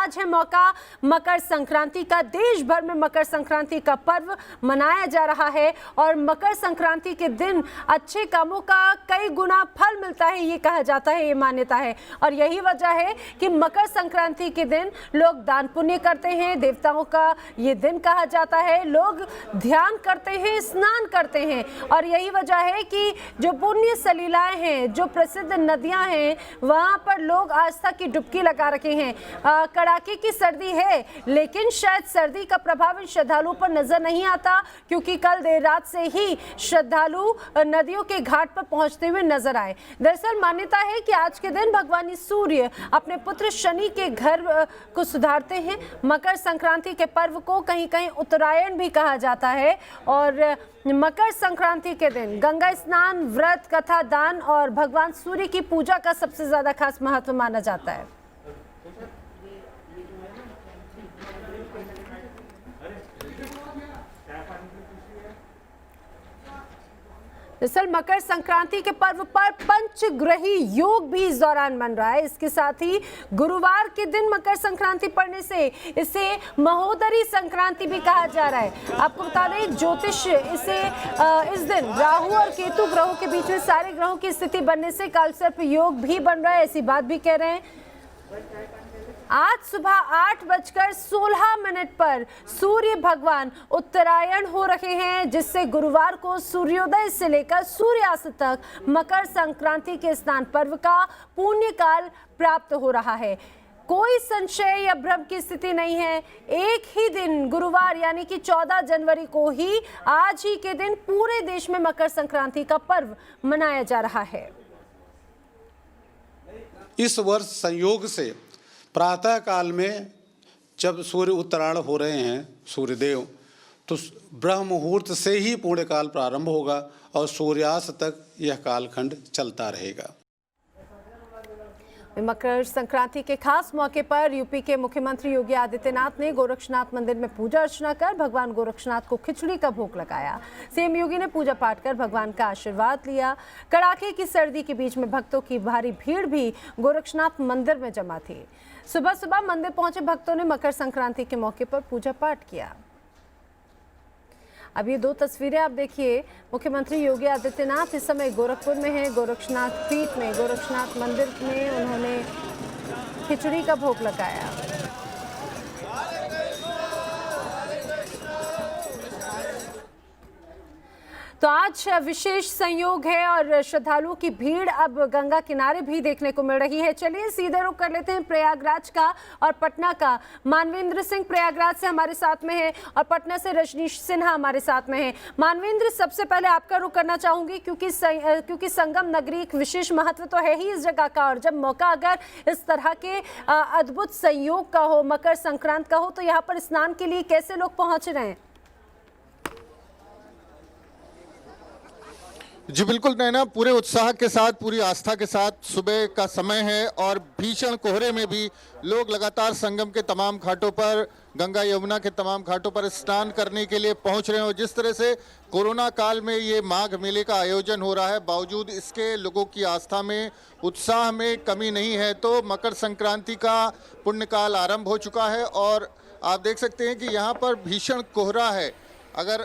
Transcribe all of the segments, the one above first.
आज है मौका मकर संक्रांति का। देश भर में मकर संक्रांति का पर्व मनाया जा रहा है और मकर संक्रांति के दिन अच्छे कामों का कई गुना फल मिलता है, ये कहा जाता है, ये मान्यता है। और यही वजह है कि मकर संक्रांति के दिन लोग दान पुण्य करते हैं, देवताओं का ये दिन कहा जाता है, लोग ध्यान करते हैं, स्नान करते हैं। और यही वजह है कि जो पुण्य सलीलाएं हैं, जो प्रसिद्ध नदियां हैं, वहां पर लोग आस्था की डुबकी लगा रखे हैं। कड़ाके की सर्दी है, लेकिन शायद सर्दी का प्रभाव इन श्रद्धालुओं पर नजर नहीं आता, क्योंकि कल देर रात से ही श्रद्धालु नदियों के घाट पर पहुंचते हुए नजर आए। दरअसल मान्यता है कि आज के दिन भगवान सूर्य अपने पुत्र शनि के घर को सुधारते हैं। मकर संक्रांति के पर्व को कहीं कहीं उत्तरायण भी कहा जाता है और मकर संक्रांति के दिन गंगा स्नान, व्रत, कथा, दान और भगवान सूर्य की पूजा का सबसे ज्यादा खास महत्व माना जाता है। दरअसल मकर संक्रांति के पर्व पर पंचग्रही योग भी इस दौरान बन रहा है। इसके साथ ही गुरुवार के दिन मकर संक्रांति पड़ने से इसे महोदरी संक्रांति भी कहा जा रहा है। आपको बता दें, ज्योतिष इसे इस दिन राहु और केतु ग्रहों के बीच में सारे ग्रहों की स्थिति बनने से कालसर्प योग भी बन रहा है, ऐसी बात भी कह रहे हैं। आज सुबह 8:16 पर सूर्य भगवान उत्तरायण हो रहे हैं, जिससे गुरुवार को सूर्योदय से लेकर सूर्यास्त तक मकर संक्रांति के स्नान पर्व का पुण्य काल प्राप्त हो रहा है। कोई संशय या भ्रम की स्थिति नहीं है। एक ही दिन गुरुवार यानी कि 14 जनवरी को ही, आज ही के दिन पूरे देश में मकर संक्रांति का पर्व मनाया जा रहा है। इस वर्ष संयोग से प्रातः काल में जब सूर्य उत्तरायण हो रहे हैं, सूर्यदेव, तो ब्रह्म मुहूर्त से ही पूर्ण काल प्रारंभ होगा और सूर्यास्त तक यह कालखंड चलता रहेगा। मकर संक्रांति के खास मौके पर यूपी के मुख्यमंत्री योगी आदित्यनाथ ने गोरक्षनाथ मंदिर में पूजा अर्चना कर भगवान गोरक्षनाथ को खिचड़ी का भोग लगाया। सीएम योगी ने पूजा पाठ कर भगवान का आशीर्वाद लिया। कड़ाके की सर्दी के बीच में भक्तों की भारी भीड़ भी गोरक्षनाथ मंदिर में जमा थी। सुबह सुबह मंदिर पहुंचे भक्तों ने मकर संक्रांति के मौके पर पूजा पाठ किया। अब ये दो तस्वीरें आप देखिए। मुख्यमंत्री योगी आदित्यनाथ इस समय गोरखपुर में हैं, गोरक्षनाथ पीठ में, गोरक्षनाथ मंदिर में उन्होंने खिचड़ी का भोग लगाया। तो आज विशेष संयोग है और श्रद्धालुओं की भीड़ अब गंगा किनारे भी देखने को मिल रही है। चलिए सीधे रुख कर लेते हैं प्रयागराज का और पटना का। मानवेंद्र सिंह प्रयागराज से हमारे साथ में है और पटना से रजनीश सिन्हा हमारे साथ में है। मानवेंद्र, सबसे पहले आपका रुख करना चाहूंगी, क्योंकि संगम नगरी एक विशेष महत्व तो है ही इस जगह का, और जब मौका अगर इस तरह के अद्भुत संयोग का हो, मकर संक्रांत का हो, तो यहाँ पर स्नान के लिए कैसे लोग पहुंच रहे हैं? जी बिल्कुल नैना, पूरे उत्साह के साथ, पूरी आस्था के साथ सुबह का समय है और भीषण कोहरे में भी लोग लगातार संगम के तमाम घाटों पर, गंगा यमुना के तमाम घाटों पर स्नान करने के लिए पहुंच रहे हैं। और जिस तरह से कोरोना काल में ये माघ मेले का आयोजन हो रहा है, बावजूद इसके लोगों की आस्था में, उत्साह में कमी नहीं है। तो मकर संक्रांति का पुण्यकाल आरंभ हो चुका है और आप देख सकते हैं कि यहाँ पर भीषण कोहरा है। अगर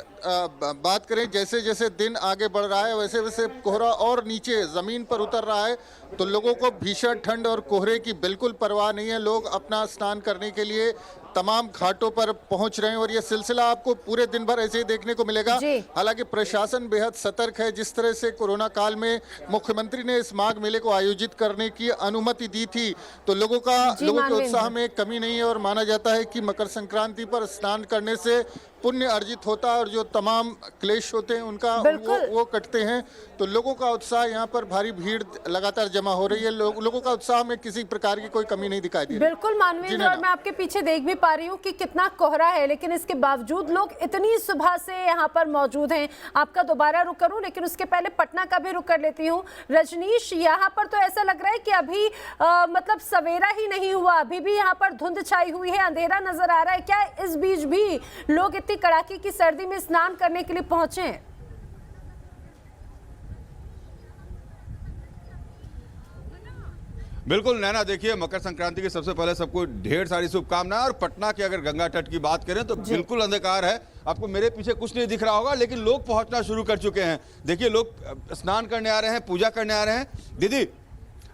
बात करें जैसे जैसे दिन आगे बढ़ रहा है, वैसे वैसे कोहरा और नीचे ज़मीन पर उतर रहा है, तो लोगों को भीषण ठंड और कोहरे की बिल्कुल परवाह नहीं है। लोग अपना स्नान करने के लिए तमाम घाटों पर पहुंच रहे हैं और ये सिलसिला आपको पूरे दिन भर ऐसे ही देखने को मिलेगा। हालांकि प्रशासन बेहद सतर्क है। जिस तरह से कोरोना काल में मुख्यमंत्री ने इस माघ मेले को आयोजित करने की अनुमति दी थी, तो लोगों के उत्साह में कमी नहीं है और माना जाता है कि मकर संक्रांति पर स्नान करने से पुण्य अर्जित होता है और जो तमाम क्लेश होते हैं उनका वो कटते हैं। तो लोगों का उत्साह, यहाँ पर भारी भीड़ लगातार जमा हो रही है। लोगों का उत्साह में किसी प्रकार की कोई कमी नहीं दिखाई दे रही। बिल्कुल मानवेंद्र, और मैं आपके पीछे देख भी पा रही हूँ कि कितना कोहरा है, लेकिन इसके बावजूद लोग इतनी सुबह से यहाँ पर मौजूद हैं। आपका दोबारा रुक करूँ, लेकिन उसके पहले पटना का भी रुक कर लेती हूँ। रजनीश, यहाँ पर तो ऐसा लग रहा है कि अभी मतलब सवेरा ही नहीं हुआ, अभी भी यहाँ पर धुंध छाई हुई है, अंधेरा नजर आ रहा है। क्या इस बीच भी लोग इतनी कड़ाके की सर्दी में स्नान करने के लिए पहुंचे हैं? बिल्कुल नैना, देखिए मकर संक्रांति की सबसे पहले सबको ढेर सारी शुभकामनाएं। और पटना के अगर गंगा तट की बात करें तो बिल्कुल अंधकार है, आपको मेरे पीछे कुछ नहीं दिख रहा होगा, लेकिन लोग पहुंचना शुरू कर चुके हैं। देखिए लोग स्नान करने आ रहे हैं, पूजा करने आ रहे हैं। दीदी,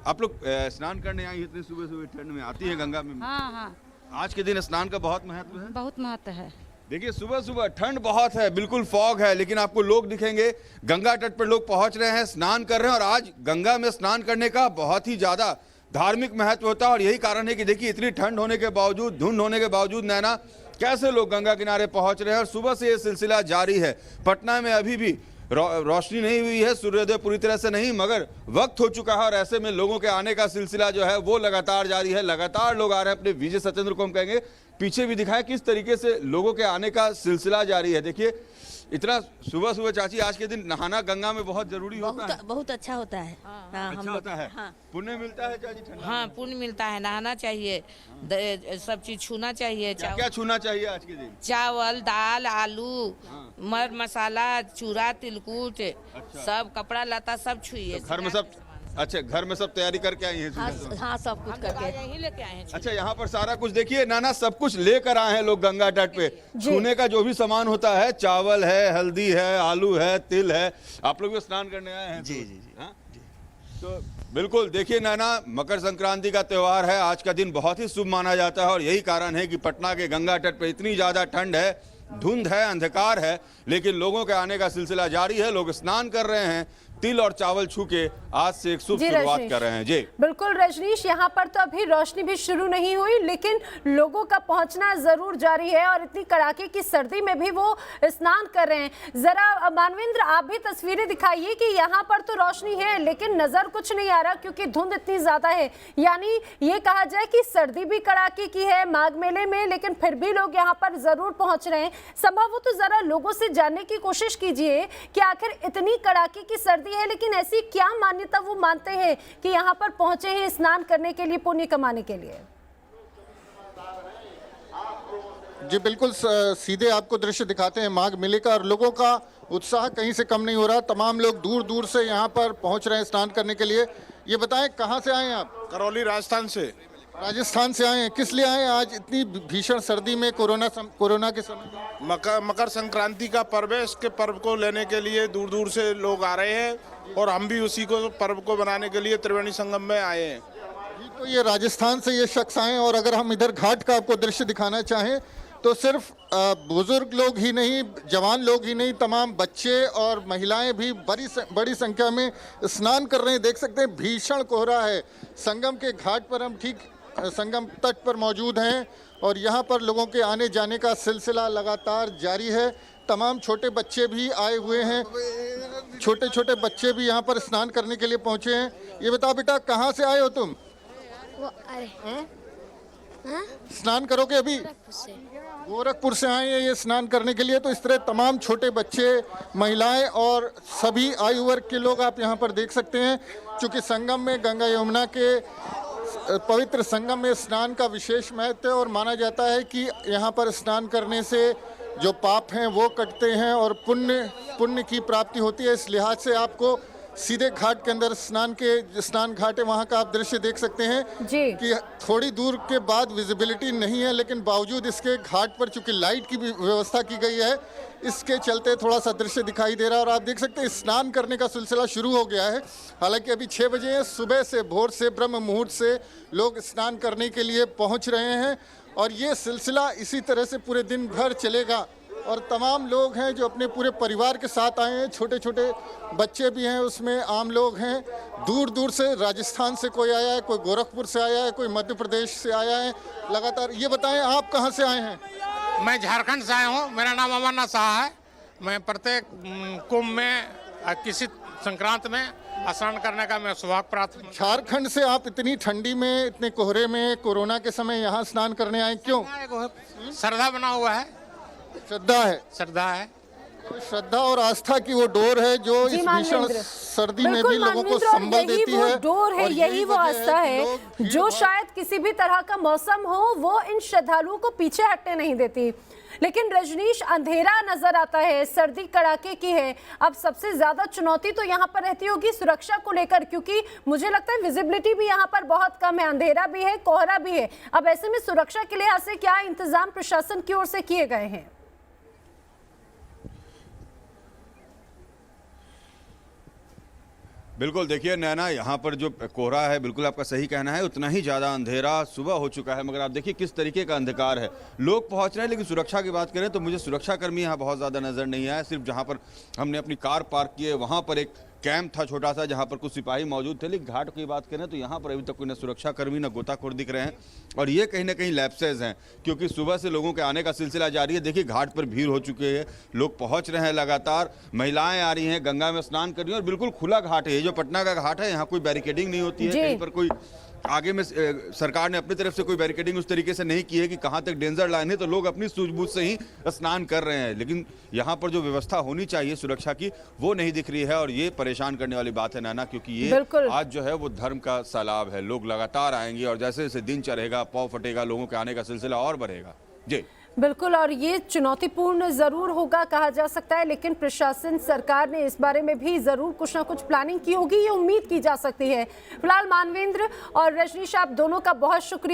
आप लोग स्नान करने आई इतनी सुबह सुबह ठंड में, आती है गंगा में? हाँ हाँ, आज के दिन स्नान का बहुत महत्व है। बहुत महत्व है। देखिए सुबह सुबह ठंड बहुत है, बिल्कुल फॉग है, लेकिन आपको लोग दिखेंगे गंगा तट पर, लोग पहुंच रहे हैं, स्नान कर रहे हैं। और आज गंगा में स्नान करने का बहुत ही ज्यादा धार्मिक महत्व होता है। और यही कारण है कि देखिए इतनी ठंड होने के बावजूद, धुंध होने के बावजूद नैना, कैसे लोग गंगा किनारे पहुंच रहे हैं। और सुबह से ये सिलसिला जारी है। पटना में अभी भी रोशनी नहीं हुई है, सूर्योदय पूरी तरह से नहीं, मगर वक्त हो चुका है। और ऐसे में लोगों के आने का सिलसिला जो है वो लगातार जारी है। लगातार लोग आ रहे हैं। अपने विजय सत्येंद्र को हम कहेंगे पीछे भी दिखाएं किस तरीके से लोगों के आने का सिलसिला जारी है। देखिए इतना सुबह सुबह। चाची, आज के दिन नहाना गंगा में बहुत जरूरी होता है। बहुत अच्छा होता है। हाँ, अच्छा होता है। हाँ, पुण्य मिलता है चाची ठंडा? हाँ, पुण्य मिलता है, नहाना चाहिए, सब चीज छूना चाहिए। क्या छूना चाहिए आज के दिन? चावल, दाल, आलू, मर मसाला, चूरा, तिलकुट, सब कपड़ा लता सब छुइए। घर में सब, अच्छा घर में सब तैयारी करके आई हैं? हाँ, सब कुछ करके यही लेके आए हैं। अच्छा, यहाँ पर सारा कुछ देखिए नाना, सब कुछ लेकर आए हैं लोग गंगा तट पे। छूने का जो भी सामान होता है, चावल है, हल्दी है, आलू है, तिल है। आप लोग भी स्नान करने आए हैं? जी। हाँ? तो बिल्कुल देखिए नाना, मकर संक्रांति का त्योहार है। आज का दिन बहुत ही शुभ माना जाता है। और यही कारण है कि पटना के गंगा तट पे इतनी ज्यादा ठंड है, धुंध है, अंधकार है, लेकिन लोगों के आने का सिलसिला जारी है। लोग स्नान कर रहे हैं, तिल और चावल छू के आज से एक शुभ शुरुआत कर रहे हैं। जी बिल्कुल रजनीश, यहाँ पर तो अभी रोशनी भी शुरू नहीं हुई, लेकिन लोगों का पहुंचना जरूर जारी है। और इतनी कड़ाके की सर्दी में भी वो स्नान कर रहे हैं। जरा मानवेंद्र, आप भी तस्वीरें दिखाइए कि यहाँ पर तो रोशनी है, लेकिन नजर कुछ नहीं आ रहा क्योंकि धुंध इतनी ज्यादा है। यानी ये कहा जाए कि सर्दी भी कड़ाके की है माघ मेले में, लेकिन फिर भी लोग यहाँ पर जरूर पहुंच रहे हैं। संभव हो तो जरा लोगों से जानने की कोशिश कीजिए कि आखिर इतनी कड़ाके की सर्दी है, लेकिन ऐसी क्या मान्यता वो मानते हैं कि यहाँ पर पहुंचे हैं स्नान करने के लिए, पुण्य कमाने के लिए। जी बिल्कुल, सीधे आपको दृश्य दिखाते हैं माघ मेले का। और लोगों का उत्साह कहीं से कम नहीं हो रहा। तमाम लोग दूर दूर से यहाँ पर पहुँच रहे हैं स्नान करने के लिए। ये बताएं, कहाँ से आए हैं आप? करौली, राजस्थान से। राजस्थान से आए हैं, किस लिए आए हैं आज इतनी भीषण सर्दी में, कोरोना के समय? मकर संक्रांति का पर्व है, इसके पर्व को लेने के लिए दूर दूर से लोग आ रहे हैं। और हम भी उसी को पर्व को बनाने के लिए त्रिवेणी संगम में आए हैं। जी, तो ये राजस्थान से ये शख्स आए। और अगर हम इधर घाट का आपको दृश्य दिखाना चाहें तो सिर्फ बुजुर्ग लोग ही नहीं, जवान लोग ही नहीं, तमाम बच्चे और महिलाएं भी बड़ी संख्या में स्नान कर रहे हैं। देख सकते हैं भीषण कोहरा है। संगम के घाट पर हम ठीक संगम तट पर मौजूद हैं और यहाँ पर लोगों के आने जाने का सिलसिला लगातार जारी है। तमाम छोटे बच्चे भी आए हुए हैं, छोटे छोटे बच्चे भी यहाँ पर स्नान करने के लिए पहुँचे हैं। ये बताओ बेटा, कहाँ से आए हो तुम? स्नान करोगे अभी? गोरखपुर से आए हैं ये स्नान करने के लिए। तो इस तरह तमाम छोटे बच्चे, महिलाएं और सभी आयु वर्ग के लोग आप यहाँ पर देख सकते हैं। चूँकि संगम में, गंगा यमुना के पवित्र संगम में स्नान का विशेष महत्व है और माना जाता है कि यहाँ पर स्नान करने से जो पाप हैं वो कटते हैं और पुण्य की प्राप्ति होती है। इस लिहाज से आपको सीधे घाट के अंदर स्नान घाट है, वहाँ का आप दृश्य देख सकते हैं जी। कि थोड़ी दूर के बाद विजिबिलिटी नहीं है, लेकिन बावजूद इसके घाट पर चूंकि लाइट की भी व्यवस्था की गई है, इसके चलते थोड़ा सा दृश्य दिखाई दे रहा है। और आप देख सकते हैं स्नान करने का सिलसिला शुरू हो गया है। हालांकि अभी 6 बजे हैं, सुबह से, भोर से, ब्रह्म मुहूर्त से लोग स्नान करने के लिए पहुँच रहे हैं। और ये सिलसिला इसी तरह से पूरे दिन भर चलेगा। और तमाम लोग हैं जो अपने पूरे परिवार के साथ आए हैं, छोटे छोटे बच्चे भी हैं, उसमें आम लोग हैं। दूर दूर से, राजस्थान से कोई आया है, कोई गोरखपुर से आया है, कोई मध्य प्रदेश से आया है। लगातार ये बताएं, आप कहाँ से आए हैं? मैं झारखंड से आया हूँ, मेरा नाम अमरनाथ शाह है। मैं प्रत्येक कुंभ में किसी संक्रांत में स्नान करने का मैं सौभाग्य प्राप्त। झारखंड से आप इतनी ठंडी में, इतने कोहरे में, कोरोना के समय यहाँ स्नान करने आए, क्यों? श्रद्धा बना हुआ है। श्रद्धा है? श्रद्धा है। श्रद्धा और आस्था की वो डोर है जो जी, इस भीषण मानवेंद्र। सर्दी में बिल्कुल भी लोगों को मानवेंद्र, और संबल यही देती वो है। डोर है, और यही वो वजह आस्था कि है लोग जो भीड़-भाड़ शायद किसी भी तरह का मौसम हो वो इन श्रद्धालुओं को पीछे हटने नहीं देती। लेकिन रजनीश, अंधेरा नजर आता है, सर्दी कड़ाके की है। अब सबसे ज्यादा चुनौती तो यहाँ पर रहती होगी सुरक्षा को लेकर, क्योंकि मुझे लगता है विजिबिलिटी भी यहाँ पर बहुत कम है, अंधेरा भी है, कोहरा भी है। अब ऐसे में सुरक्षा के लिहाज से क्या इंतजाम प्रशासन की ओर से किए गए हैं? बिल्कुल, देखिए नैना, यहाँ पर जो कोहरा है, बिल्कुल आपका सही कहना है, उतना ही ज़्यादा अंधेरा सुबह हो चुका है, मगर आप देखिए किस तरीके का अंधकार है। लोग पहुँच रहे हैं, लेकिन सुरक्षा की बात करें तो मुझे सुरक्षाकर्मी यहाँ बहुत ज़्यादा नज़र नहीं आया। सिर्फ जहाँ पर हमने अपनी कार पार्क की है वहाँ पर एक कैंप था छोटा सा, जहाँ पर कुछ सिपाही मौजूद थे। लेकिन घाट की बात करें तो यहाँ पर अभी तक कोई न सुरक्षाकर्मी न गोताखोर दिख रहे हैं, और ये कहीं ना कहीं लैप्सेस हैं, क्योंकि सुबह से लोगों के आने का सिलसिला जारी है। देखिए घाट पर भीड़ हो चुकी है, लोग पहुँच रहे हैं लगातार, महिलाएं आ रही हैं, गंगा में स्नान कर रही हैं, और बिल्कुल खुला घाट है। ये जो पटना का घाट है, यहाँ कोई बैरिकेडिंग नहीं होती है, कहीं पर कोई आगे में सरकार ने अपनी तरफ से कोई बैरिकेडिंग उस तरीके से नहीं की है कि कहाँ तक डेंजर लाइन है, तो लोग अपनी सूझबूझ से ही स्नान कर रहे हैं। लेकिन यहाँ पर जो व्यवस्था होनी चाहिए सुरक्षा की, वो नहीं दिख रही है, और ये परेशान करने वाली बात है नैना, क्योंकि ये आज जो है वो धर्म का सैलाब है। लोग लगातार आएंगे, और जैसे जैसे दिन चढ़ेगा, पाँव फटेगा, लोगों के आने का सिलसिला और बढ़ेगा। जी बिल्कुल, और ये चुनौतीपूर्ण जरूर होगा कहा जा सकता है, लेकिन प्रशासन, सरकार ने इस बारे में भी जरूर कुछ ना कुछ प्लानिंग की होगी, ये उम्मीद की जा सकती है। फिलहाल मानवेंद्र और रजनीश, आप दोनों का बहुत शुक्रिया।